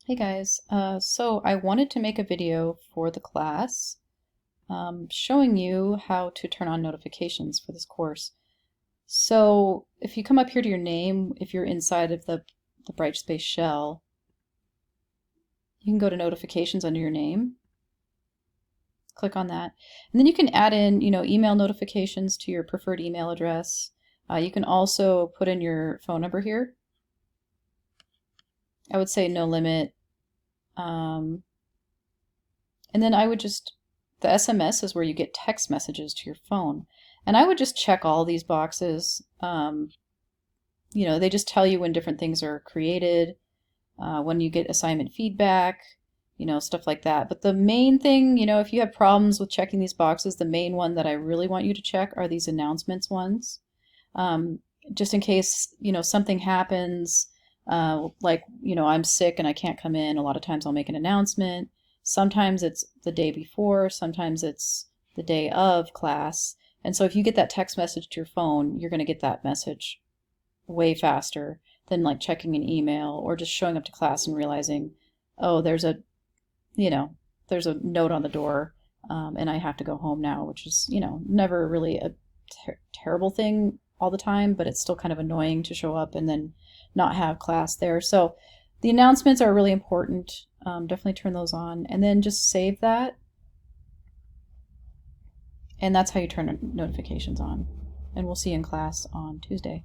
Hey guys, so I wanted to make a video for the class showing you how to turn on notifications for this course. So if you come up here to your name, if you're inside of the Brightspace shell, you can go to notifications under your name, click on that, and then you can add in, email notifications to your preferred email address. You can also put in your phone number here. I would say no limit. And then I would the SMS is where you get text messages to your phone. And I would just check all these boxes. They just tell you when different things are created, when you get assignment feedback, stuff like that. But the main thing, if you have problems with checking these boxes, the main one that I really want you to check are these announcements ones. Just in case, something happens, I'm sick and I can't come in. A lot of times I'll make an announcement. Sometimes it's the day before, sometimes it's the day of class. And so if you get that text message to your phone, you're going to get that message way faster than like checking an email or just showing up to class and realizing, oh, there's a note on the door, and I have to go home now, which is, never really a terrible thing all the time, but it's still kind of annoying to show up and then not have class there. So the announcements are really important. Definitely turn those on and then just save that. And that's how you turn notifications on. And we'll see you in class on Tuesday.